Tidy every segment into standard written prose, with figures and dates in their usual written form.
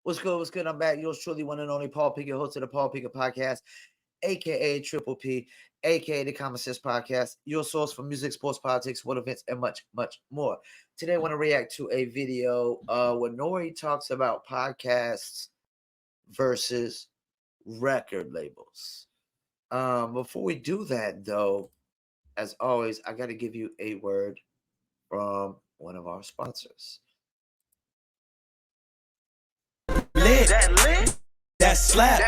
What's good? What's good? I'm back. Yours truly, one and only Paul Pickett, host of the Paul Pickett Podcast, aka Triple P, aka the Common Sense Podcast, your source for music, sports, politics, world events, and much, much more. Today, I want to react to a video where Nore talks about podcasts versus record labels. Before we do that, though, as always, I got to give you a word from one of our sponsors. Lit, that slap,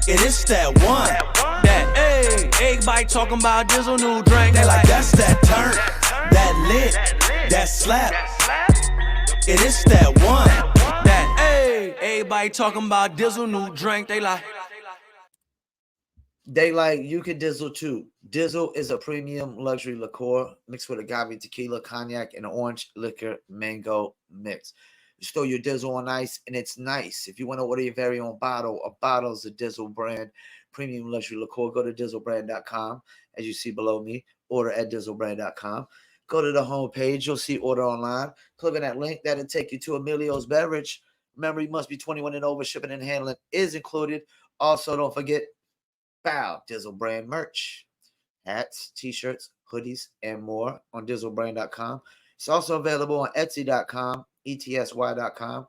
it is that one, that everybody talking about Dizzle new drink, they like that's that turn, that lit, that slap, it is that one, that everybody talking about Dizzle new drink, they like you can Dizzle too. Dizzle is a premium luxury liqueur mixed with agave tequila, cognac, and orange liquor mango mix. You store your Dizzle on ice, and it's nice. If you want to order your very own bottle, a bottle is a Dizzle brand premium luxury liqueur. Go to dizzlebrand.com, as you see below me. Order at dizzlebrand.com. Go to the homepage. You'll see order online. Click on that link. That'll take you to Emilio's Beverage. Remember, you must be 21 and over. Shipping and handling is included. Also, don't forget, Dizzle brand merch, hats, t-shirts, hoodies, and more on dizzlebrand.com. It's also available on etsy.com, etsy.com.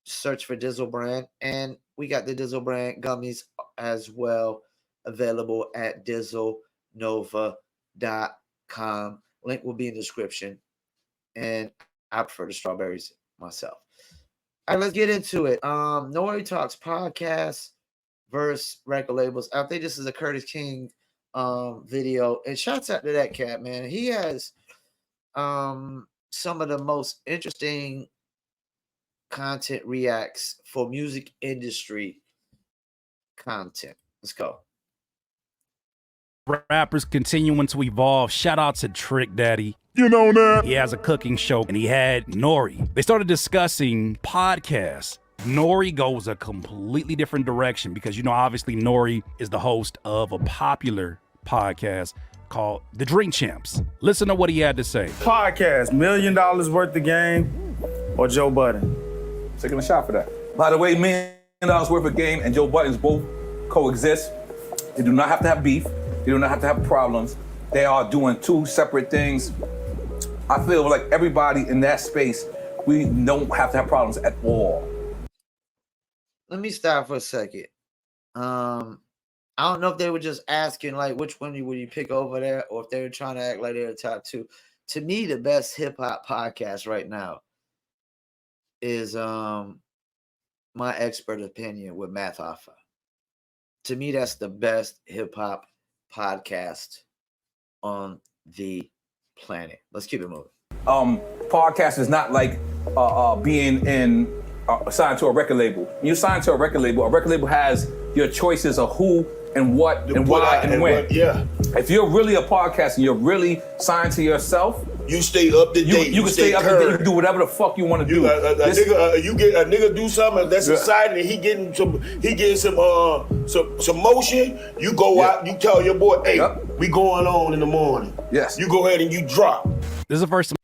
Search for Dizzle brand, and we got the Dizzle brand gummies as well available at dizzlenova.com. Link will be in the description, and I prefer the strawberries myself. All right, let's get into it. Nore Talks podcast versus record labels. I think this is a Curtis King video, and shouts out to that cat, man. He has some of the most interesting content reacts for music industry content. Let's go. Rappers continuing to evolve. Shout out to Trick Daddy. You know that. He has a cooking show, and he had Nore. They started discussing podcasts. Nore goes a completely different direction because, you know, obviously Nore is the host of a popular podcast called The Drink Champs. Listen to what he had to say. Podcast, $1 million worth of game or Joe Budden? Taking a shot for that. By the way, $1 million worth of game and Joe Budden's both coexist. They do not have to have beef. They do not have to have problems. They are doing two separate things. I feel like everybody in that space, we don't have to have problems at all. Let me stop for a second. I don't know if they were just asking like which one would you pick over there, or if they were trying to act like they're the top two. To me, the best hip hop podcast right now is My Expert Opinion with Math Alpha. To me, that's the best hip hop podcast on the planet. Let's keep it moving. Podcast is not like being signed to a record label. When you sign to a record label has your choices of who and what and why and when. Yeah. If you're really a podcast and you're really signed to yourself, you stay up to date. You can stay up to date. You can do whatever the fuck you want to do. You get a nigga do something that's exciting, and he getting some motion. You go out. You tell your boy, hey, we going on in the morning. Yes. You go ahead and you drop. This is the first time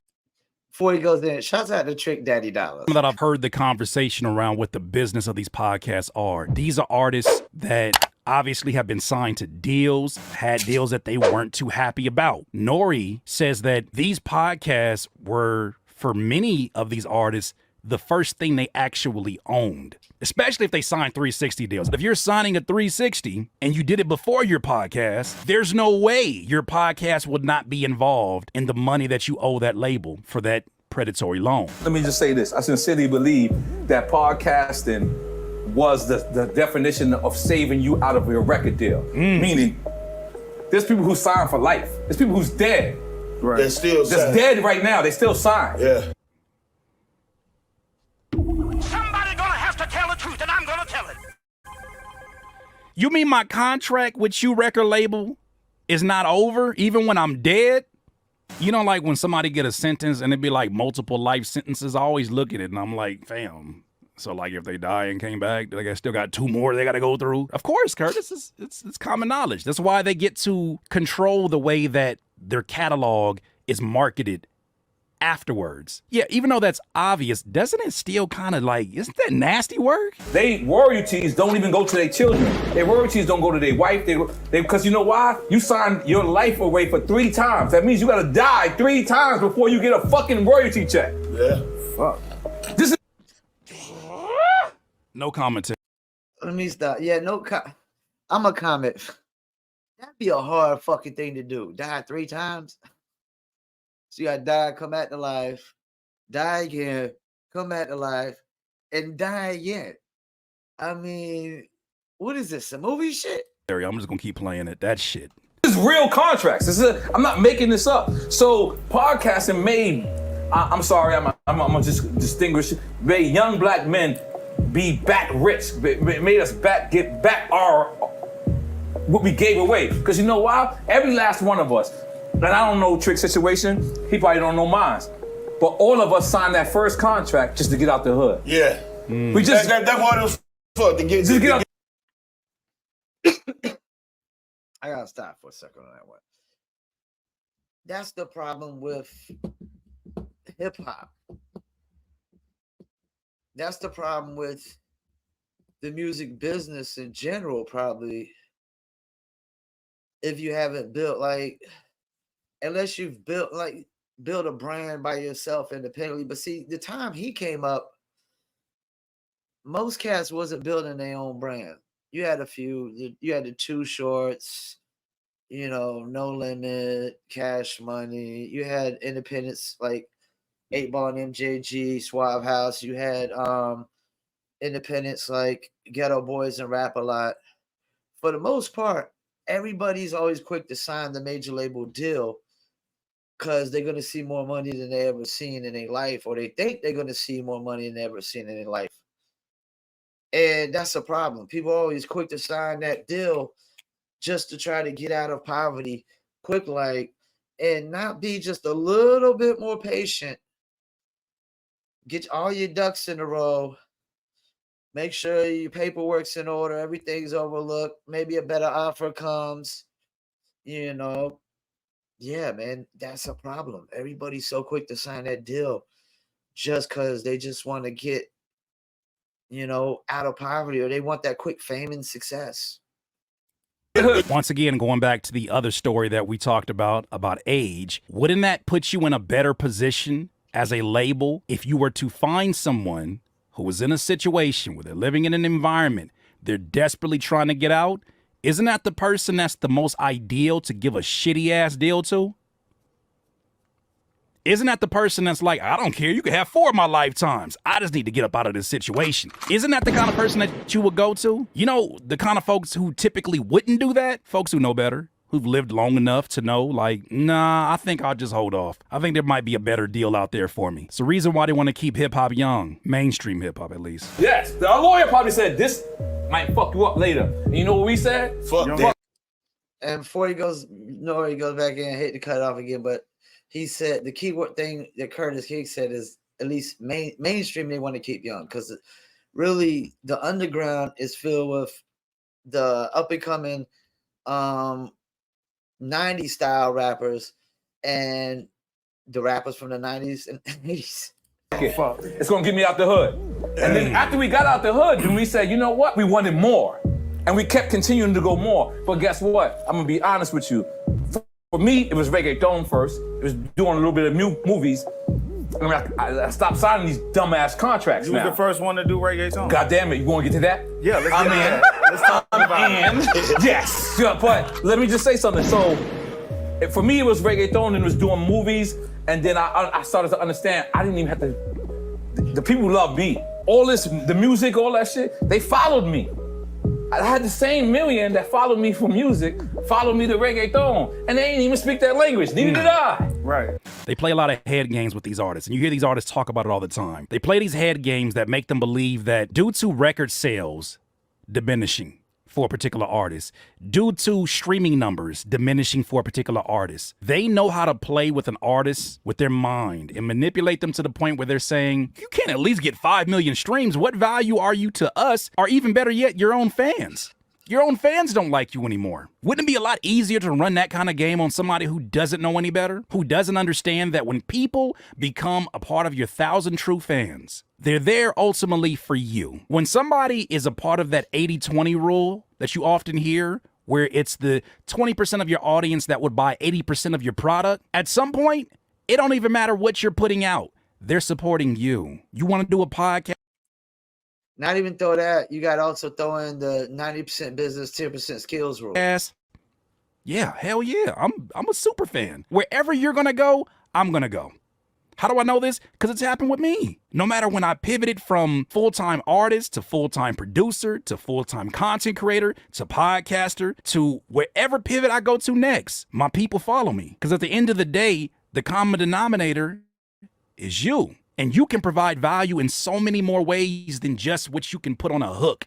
before he goes in, shouts out to Trick Daddy Dollars that I've heard the conversation around what the business of these podcasts are. These are artists that obviously have been signed to deals, had deals that they weren't too happy about. Nore says that these podcasts were, for many of these artists, the first thing they actually owned, especially if they signed 360 deals. If you're signing a 360 and you did it before your podcast, there's no way your podcast would not be involved in the money that you owe that label for that predatory loan. Let me just say this. I sincerely believe that podcasting was the definition of saving you out of your record deal. Meaning, there's people who sign for life. There's people who's dead. Right. They're still That's dead right now. They still sign. Yeah. Somebody gonna have to tell the truth, and I'm gonna tell it. You mean my contract with you record label is not over even when I'm dead? You know, like when somebody get a sentence and it'd be like multiple life sentences, I always look at it and I'm like, fam. So like if they die and came back, they still got 2 more they got to go through. Of course, Curtis, it's common knowledge. That's why they get to control the way that their catalog is marketed afterwards. Yeah, even though that's obvious, doesn't it still kind of like, isn't that nasty work? They royalties don't even go to their children. Their royalties don't go to their wife. They because you know why? You signed your life away for 3 times. That means you gotta die 3 times before you get a fucking royalty check. Yeah. Fuck. This is No commentary. Let me stop. Yeah, I'm a comment. That'd be a hard fucking thing to do. Die 3 times. So you gotta die, come back to life, die again, come back to life, and die again. I mean, what is this? Some movie shit? I'm just gonna keep playing it. That shit. This is real contracts. I'm not making this up. So podcasting made, I'm sorry, I'm gonna just distinguish, made young black men be back rich, made us get back what we gave away. Because you know why? Every last one of us, and I don't know Trick's situation, he probably don't know mine, but all of us signed that first contract just to get out the hood. Yeah. We just That's what it was for, to get out. I gotta stop for a second on that one. That's the problem with hip hop. That's the problem with the music business in general, probably. If you haven't built unless you've built a brand by yourself independently. But see, the time he came up, most cats wasn't building their own brand. You had a few. You had the Too Shorts, No Limit, Cash Money. You had independents like 8 Ball and MJG, Suave House. You had independents like Ghetto Boys and Rap A Lot. For the most part, everybody's always quick to sign the major label deal because they're going to see more money than they ever seen in their life, or they think they're going to see more money than they ever seen in their life. And that's a problem. People are always quick to sign that deal just to try to get out of poverty quick, and not be just a little bit more patient. Get all your ducks in a row. Make sure your paperwork's in order. Everything's overlooked. Maybe a better offer comes. Yeah, man, that's a problem. Everybody's so quick to sign that deal just because they just want to get, out of poverty, or they want that quick fame and success. Once again, going back to the other story that we talked about age, wouldn't that put you in a better position as a label if you were to find someone who was in a situation where they're living in an environment they're desperately trying to get out? Isn't that the person that's the most ideal to give a shitty ass deal to? Isn't that the person that's like, I don't care, you can have 4 of my lifetimes, I just need to get up out of this situation? Isn't that the kind of person that you would go to? The kind of folks who typically wouldn't do that? Folks who know better, who've lived long enough to know, nah, I think I'll just hold off. I think there might be a better deal out there for me. It's the reason why they want to keep hip-hop young, mainstream hip-hop at least. Yes, our lawyer probably said this might fuck you up later. And you know what we said? Fuck that. And before Nore goes back in, I hate to cut it off again, but he said the keyword thing that Curtis King said is at least mainstream they want to keep young, because really the underground is filled with the up-and-coming 90s style rappers and the rappers from the 90s and 80s. It's gonna get me out the hood. And then after we got out the hood, then we said, you know what? We wanted more. And we kept continuing to go more. But guess what? I'm gonna be honest with you. For me, it was reggaeton first. It was doing a little bit of movies. I stopped signing these dumbass contracts now. You was the first one to do reggaeton. God damn it, you wanna get to that? Yeah, let's get to that. Let's talk about it. Yes, but let me just say something. So, for me, it was reggaeton and it was doing movies. And then I started to understand I didn't even have to, the people love me. All this, the music, all that shit, they followed me. I had the same million that followed me for music, followed me to reggaeton, and they didn't even speak that language, neither did I. Right. They play a lot of head games with these artists, and you hear these artists talk about it all the time. They play these head games that make them believe that due to record sales diminishing for a particular artist, due to streaming numbers diminishing for a particular artist, they know how to play with an artist with their mind and manipulate them to the point where they're saying, you can't at least get 5 million streams. What value are you to us? Or even better yet, your own fans? Your own fans don't like you anymore. Wouldn't it be a lot easier to run that kind of game on somebody who doesn't know any better? Who doesn't understand that when people become a part of your 1,000 true fans, they're there ultimately for you. When somebody is a part of that 80-20 rule that you often hear, where it's the 20% of your audience that would buy 80% of your product, at some point, it don't even matter what you're putting out. They're supporting you. You want to do a podcast? Not even throw that. You got to also throw in the 90% business, 10% skills rule. Yes. Yeah, hell yeah. I'm a super fan. Wherever you're going to go, I'm going to go. How do I know this? Because it's happened with me. No matter when I pivoted from full-time artist to full-time producer to full-time content creator to podcaster to wherever pivot I go to next, my people follow me. Because at the end of the day, the common denominator is you. And you can provide value in so many more ways than just what you can put on a hook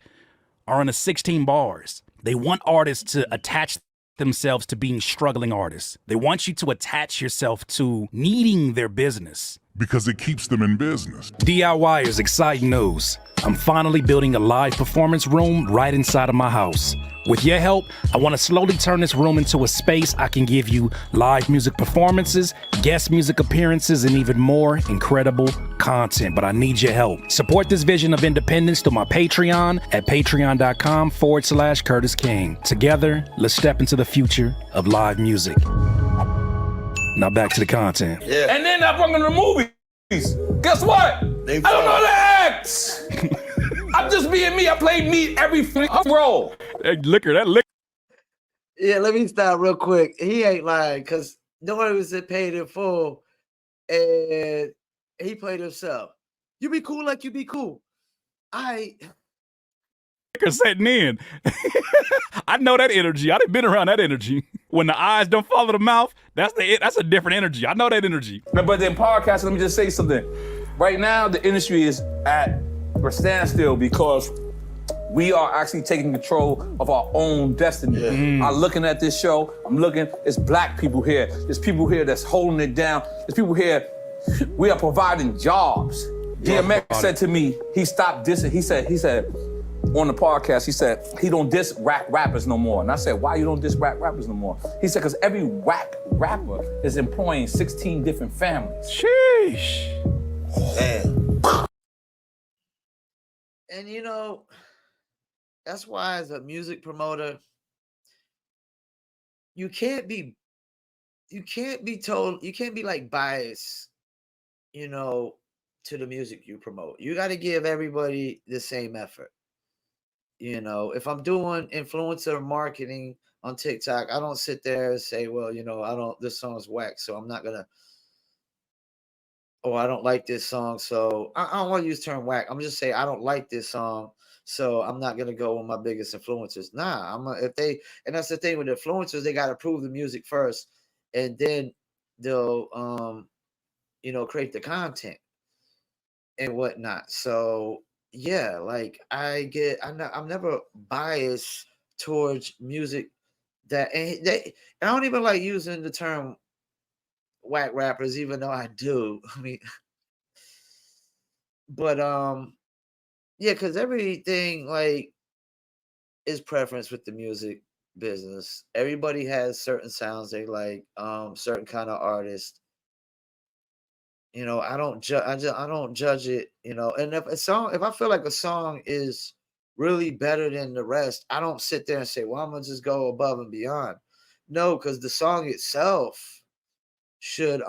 or on a 16 bars. They want artists to attach themselves to being struggling artists. They want you to attach yourself to needing their business. Because it keeps them in business. DIYers, exciting news. I'm finally building a live performance room right inside of my house. With your help, I want to slowly turn this room into a space I can give you live music performances, guest music appearances, and even more incredible content. But I need your help. Support this vision of independence through my Patreon at patreon.com/Curtis King. Together, let's step into the future of live music. Now back to the content. Yeah. And then I brought in the movies. Guess what? I don't know how to act. I'm just being me. I play me every role. That liquor. Yeah, let me stop real quick. He ain't lying because nobody was paid in full, and he played himself. You be cool like you be cool. Liquor setting in. I know that energy. I done been around that energy. When the eyes don't follow the mouth, that's a different energy. I know that energy. But then podcasting, let me just say something. Right now, the industry is at a standstill because we are actually taking control of our own destiny. Yeah. I'm looking at this show, it's black people here. There's people here that's holding it down. There's people here, we are providing jobs. DMX said to me, he stopped dissing. He said, on the podcast, he said, he don't diss rappers no more. And I said, why you don't diss rappers no more? He said, because every rapper is employing 16 different families. Sheesh. Damn. And you know, that's why as a music promoter, you can't be like biased, you know, to the music you promote. You got to give everybody the same effort. You know, if I'm doing influencer marketing on TikTok, I don't sit there and say, well, you know, this song's whack, so I'm not gonna, I don't like this song, so I don't want to use the term whack. I'm just saying I don't like this song, so I'm not gonna go with my biggest influencers. Nah, and that's the thing with influencers, they gotta prove the music first, and then they'll you know, create the content and whatnot. So yeah, like I'm never biased towards music and I don't even like using the term whack rappers, even though I do. I mean, but yeah, because everything like is preference with the music business. Everybody has certain sounds they like, certain kind of artists. You know, I don't judge it, you know. And if I feel like a song is really better than the rest, I don't sit there and say, well, I'm gonna just go above and beyond. No, because the song itself should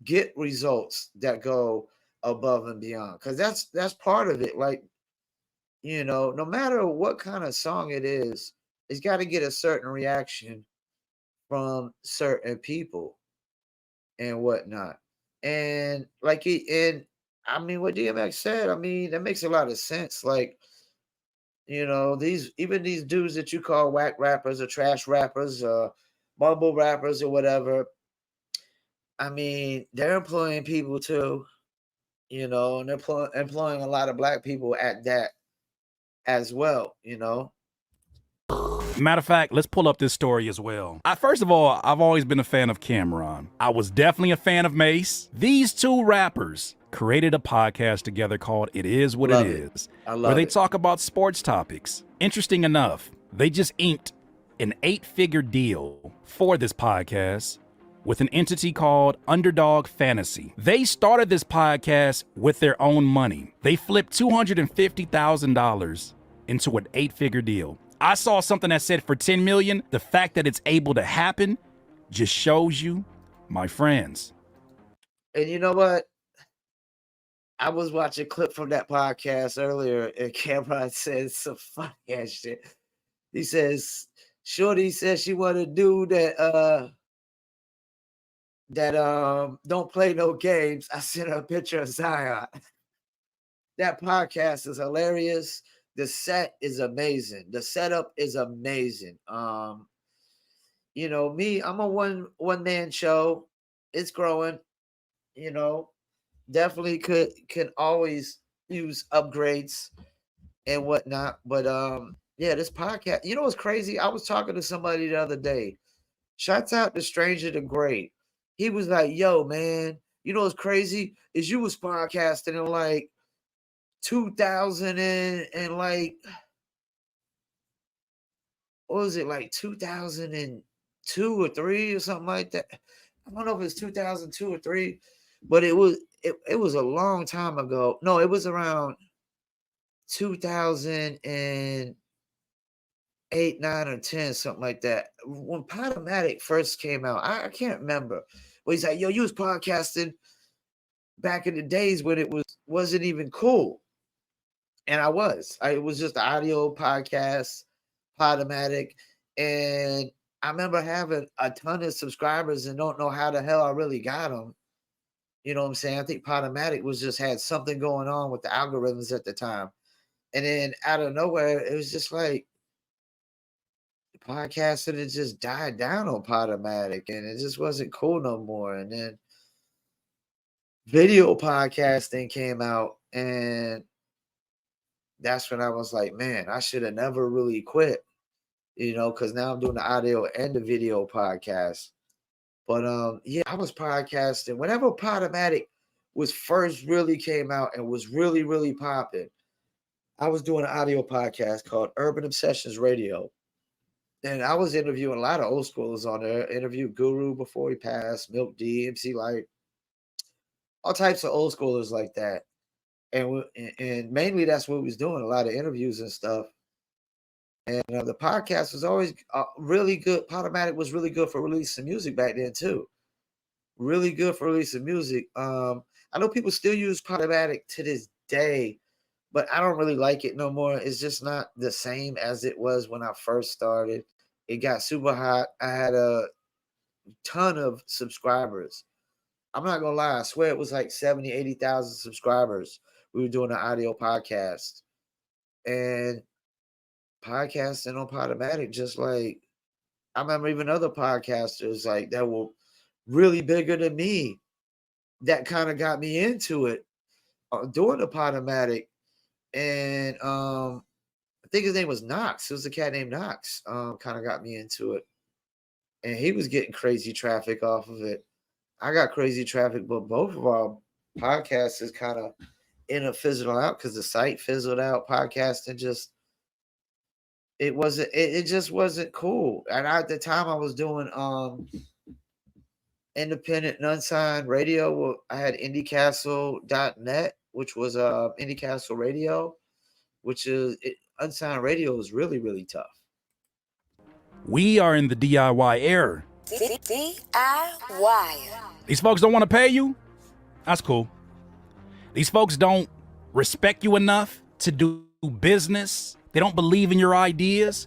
get results that go above and beyond. Because that's part of it. Like, you know, no matter what kind of song it is, it's got to get a certain reaction from certain people and whatnot. And I mean, what DMX said, I mean, that makes a lot of sense. Like, you know, these dudes that you call whack rappers or trash rappers, mumble rappers or whatever, I mean, they're employing people too, you know, and they're employing a lot of black people at that as well, you know. Matter of fact, let's pull up this story as well. First of all, I've always been a fan of Cameron. I was definitely a fan of Mace. These two rappers created a podcast together called It Is What Love It it. Is, I love where they it. talk about sports topics. Interesting enough, they just inked an 8-figure deal for this podcast with an entity called Underdog Fantasy. They started this podcast with their own money. They flipped $250,000 into an 8-figure deal. I saw something that said for $10 million, the fact that it's able to happen just shows you, my friends. And you know what? I was watching a clip from that podcast earlier, and Cameron said some funny ass shit. He says, Shorty says she want to do that don't play no games. I sent her a picture of Zion. That podcast is hilarious. The set is amazing. The setup is amazing. You know, me, I'm a one man show. It's growing, you know. Definitely can always use upgrades and whatnot. But yeah, this podcast, you know what's crazy? I was talking to somebody the other day. Shouts out to Stranger the Great. He was like, yo, man, you know what's crazy? Is you was podcasting in like 2000 and like, what was it, like 2002 or 3 or something like that? I don't know if it's 2002 or 3, but it was a long time ago. No, it was around 2008, 9, or 10, something like that. When Podomatic first came out, I can't remember. But he's like, yo, you was podcasting back in the days when it wasn't even cool. And I was. It was just audio podcast, Podomatic. And I remember having a ton of subscribers and don't know how the hell I really got them. You know what I'm saying? I think Podomatic had something going on with the algorithms at the time. And then out of nowhere, it was just like podcasting, it just died down on Podomatic and it just wasn't cool no more. And then video podcasting came out, and that's when I was like, man, I should have never really quit, you know, because now I'm doing the audio and the video podcast. But yeah, I was podcasting whenever Podomatic was first really came out and was really, really popping. I was doing an audio podcast called Urban Obsessions Radio. And I was interviewing a lot of old schoolers on there. Interviewed Guru before he passed, Milk D, MC Light, all types of old schoolers like that. And mainly that's what we was doing, a lot of interviews and stuff. And the podcast was always really good. Podomatic was really good for releasing music back then too. Really good for releasing music. I know people still use Podomatic to this day, but I don't really like it no more. It's just not the same as it was when I first started. It got super hot. I had a ton of subscribers. I'm not gonna lie, I swear it was like 70, 80,000 subscribers. We were doing an audio podcast. And podcasting on Podomatic, just like I remember even other podcasters like that were really bigger than me that kind of got me into it doing the Podomatic. And I think his name was Knox. It was a cat named Knox. Kind of got me into it. And he was getting crazy traffic off of it. I got crazy traffic, but both of our podcasts is kind of ended up fizzling out because the site fizzled out. Podcasting just it just wasn't cool. And at the time I was doing independent and unsigned radio. I had IndieCastle.net, which was IndieCastle Radio, which is unsigned radio is really, really tough. We are in the DIY era. DIY. These folks don't want to pay you? That's cool. These folks don't respect you enough to do business. They don't believe in your ideas.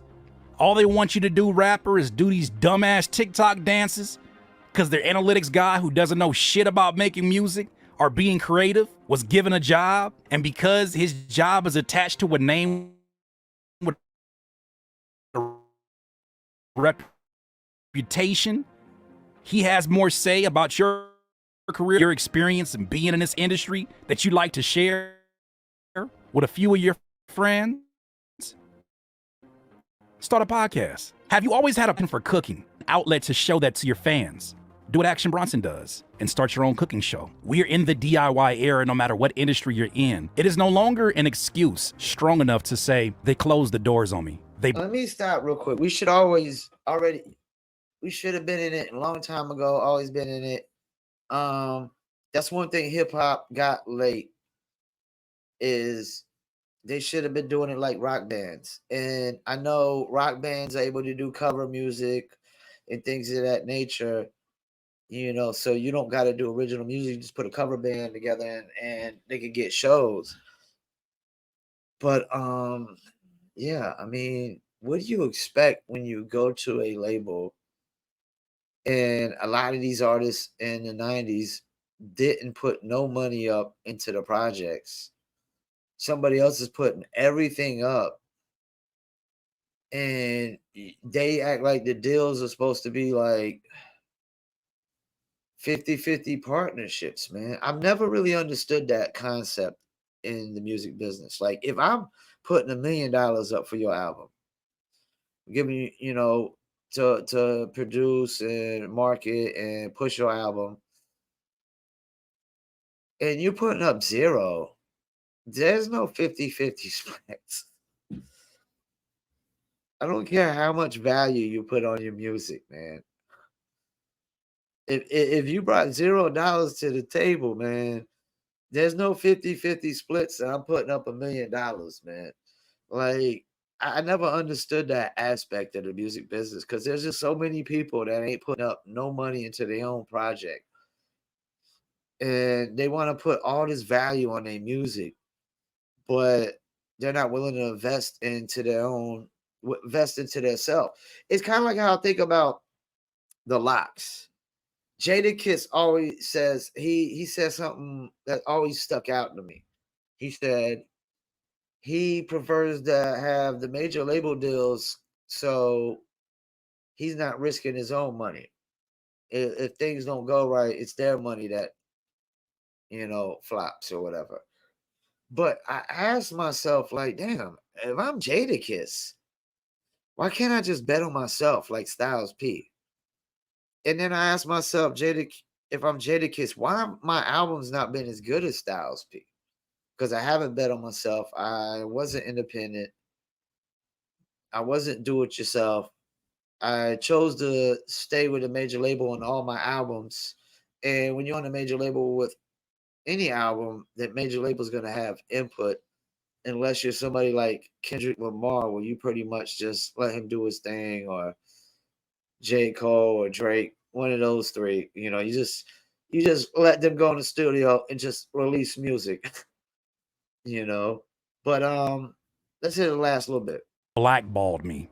All they want you to do, rapper, is do these dumbass TikTok dances because their analytics guy who doesn't know shit about making music or being creative was given a job, and because his job is attached to a name with a reputation, he has more say about your career, your experience, and being in this industry that you like to share with a few of your friends. Start a podcast. Have you always had a passion for cooking, an outlet to show that to your fans? Do what Action Bronson does and start your own cooking show. We're in the DIY era no matter what industry you're in. It is no longer an excuse strong enough to say they closed the doors on me. Let me stop real quick. We should have been in it a long time ago, always been in it. That's one thing hip hop got late is they should have been doing it like rock bands. And I know rock bands are able to do cover music and things of that nature, so you don't got to do original music. You just put a cover band together and they could get shows. But yeah, I mean, what do you expect when you go to a label? And a lot of these artists in the 90s didn't put no money up into the projects. Somebody else is putting everything up. And they act like the deals are supposed to be like 50-50 partnerships, man. I've never really understood that concept in the music business. Like, if I'm putting $1 million up for your album, giving you, to produce and market and push your album, and you're putting up 0, there's no 50-50 splits. I don't care how much value you put on your music, man. If you brought $0 to the table, man, there's no 50-50 splits and I'm putting up $1 million, man. Like, I never understood that aspect of the music business because there's just so many people that ain't putting up no money into their own project. And they want to put all this value on their music, but they're not willing to invest into their self. It's kind of like how I think about the Locks. Jadakiss always says, he says something that always stuck out to me. He said he prefers to have the major label deals, so he's not risking his own money. If things don't go right, it's their money that, flops or whatever. But I asked myself, like, damn, if I'm Jadakiss, why can't I just bet on myself like Styles P? And then I asked myself, if I'm Jadakiss, why my album's not been as good as Styles P? Because I haven't bet on myself. I wasn't independent. I wasn't do-it-yourself. I chose to stay with a major label on all my albums. And when you're on a major label with any album, that major label is going to have input, unless you're somebody like Kendrick Lamar, where you pretty much just let him do his thing, or J. Cole or Drake, one of those three. You just let them go in the studio and just release music. But let's hit the last little bit. Blackballed me.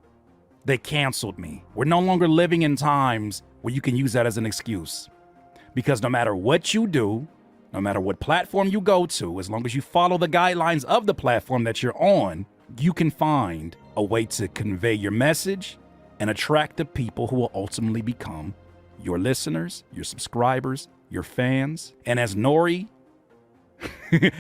They canceled me. We're no longer living in times where you can use that as an excuse. Because no matter what you do, no matter what platform you go to, as long as you follow the guidelines of the platform that you're on, you can find a way to convey your message and attract the people who will ultimately become your listeners, your subscribers, your fans. And as Nore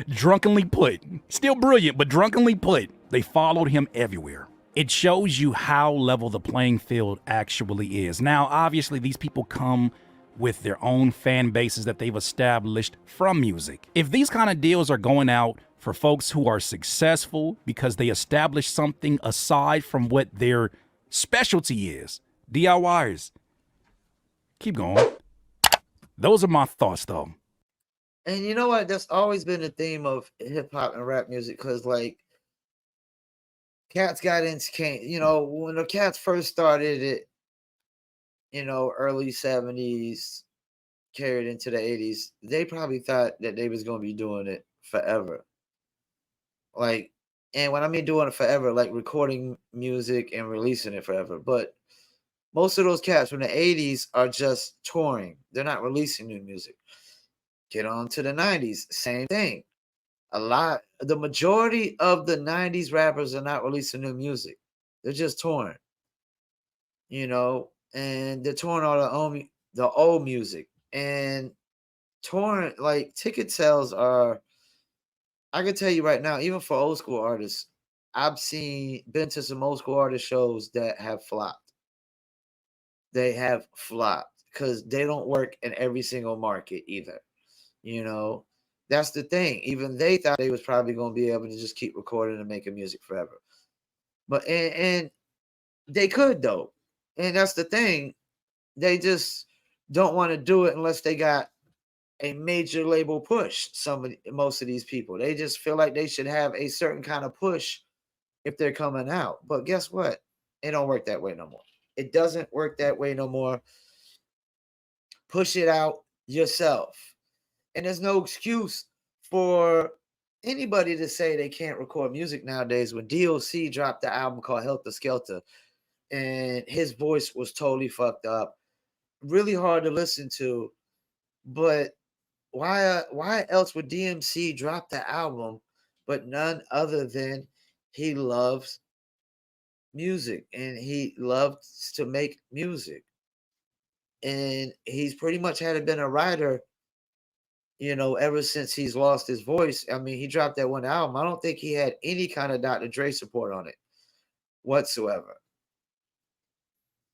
drunkenly put, still brilliant, but drunkenly put, they followed him everywhere. It shows you how level the playing field actually is. Now, obviously, these people come with their own fan bases that they've established from music. If these kind of deals are going out for folks who are successful because they established something aside from what their specialty is, DIYers, keep going. Those are my thoughts, though. And you know what? That's always been the theme of hip hop and rap music, because like cats got into, when the cats first started it, early 70s, carried into the 80s, they probably thought that they was going to be doing it forever. Like, and when I mean doing it forever, like recording music and releasing it forever. But most of those cats from the 80s are just touring. They're not releasing new music. Get on to the 90s, same thing. The majority of the 90s rappers are not releasing new music. They're just touring, and they're touring all the old music. And touring, like, ticket sales are, I can tell you right now, even for old school artists, I've been to some old school artist shows that have flopped. They have flopped because they don't work in every single market either. You know, that's the thing. Even they thought they was probably going to be able to just keep recording and making music forever. But and they could though. And that's the thing. They just don't want to do it unless they got a major label push. Most of these people, they just feel like they should have a certain kind of push if they're coming out. But guess what? It don't work that way no more. It doesn't work that way no more. Push it out yourself. And there's no excuse for anybody to say they can't record music nowadays. When DOC dropped the album called Helter Skelter, and his voice was totally fucked up, really hard to listen to. But why else would DMC drop the album? But none other than he loves music and he loves to make music. And he's pretty much had been a writer, ever since he's lost his voice. I mean, he dropped that one album. I don't think he had any kind of Dr. Dre support on it whatsoever.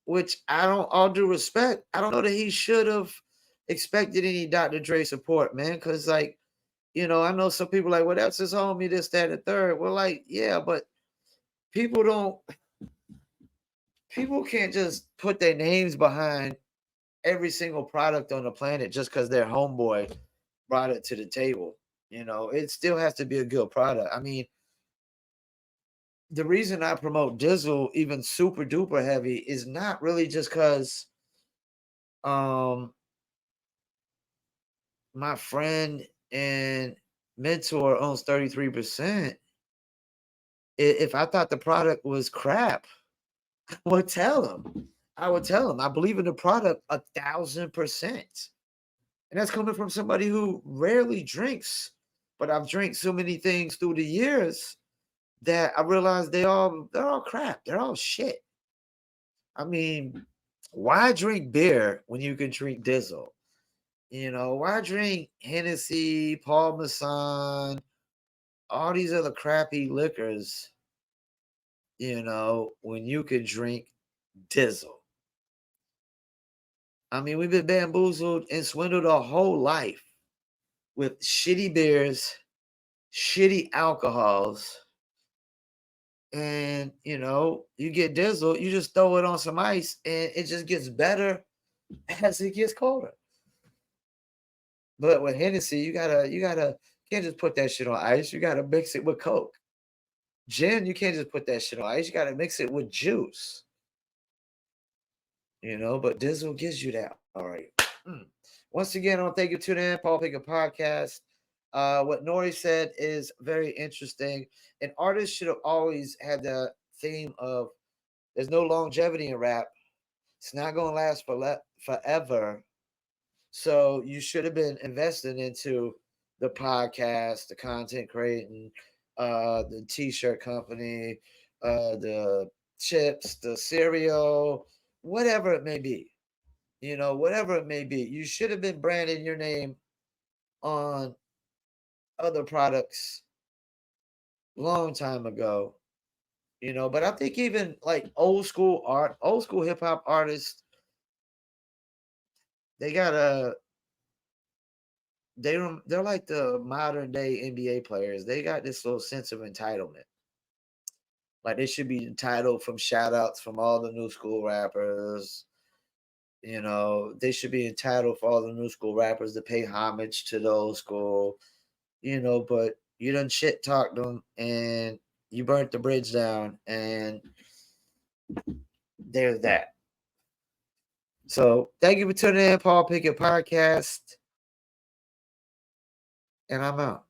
Which all due respect, I don't know that he should have expected any Dr. Dre support, man. Cause I know some people like, well, that's his homie, this, that, and the third. Well, like, yeah, but people can't just put their names behind every single product on the planet just because their homeboy brought it to the table. It still has to be a good product. I mean, the reason I promote Dizzle even super duper heavy is not really just because my friend and mentor owns 33%. If I thought the product was crap, I would tell him. I believe in the product 1,000%. And that's coming from somebody who rarely drinks. But I've drank so many things through the years that I realized they're all crap. They're all shit. I mean, why drink beer when you can drink Dizzle? Why drink Hennessy, Paul Masson, all these other crappy liquors, when you could drink Dizzle? I mean, we've been bamboozled and swindled our whole life with shitty beers, shitty alcohols. And, you get Dizzle, you just throw it on some ice and it just gets better as it gets colder. But with Hennessy, you can't just put that shit on ice. You gotta mix it with Coke. Gin, you can't just put that shit on ice. You gotta mix it with juice. But Dizzle gives you that. All right. Once again, I want to thank you for tuning in, Paul Pickett Podcast. What Nore said is very interesting. An artist should have always had the theme of there's no longevity in rap. It's not going to last forever. So you should have been investing into the podcast, the content creating, the t-shirt company, the chips, the cereal, whatever it may be. Whatever it may be. You should have been branding your name on other products long time ago. But I think even like old school hip hop artists, they're like the modern day NBA players. They got this little sense of entitlement. Like they should be entitled from shout outs from all the new school rappers. They should be entitled for all the new school rappers to pay homage to the old school, but you done shit talked them and you burnt the bridge down and there's that. So thank you for tuning in, Paul Pickett Podcast. And I'm out.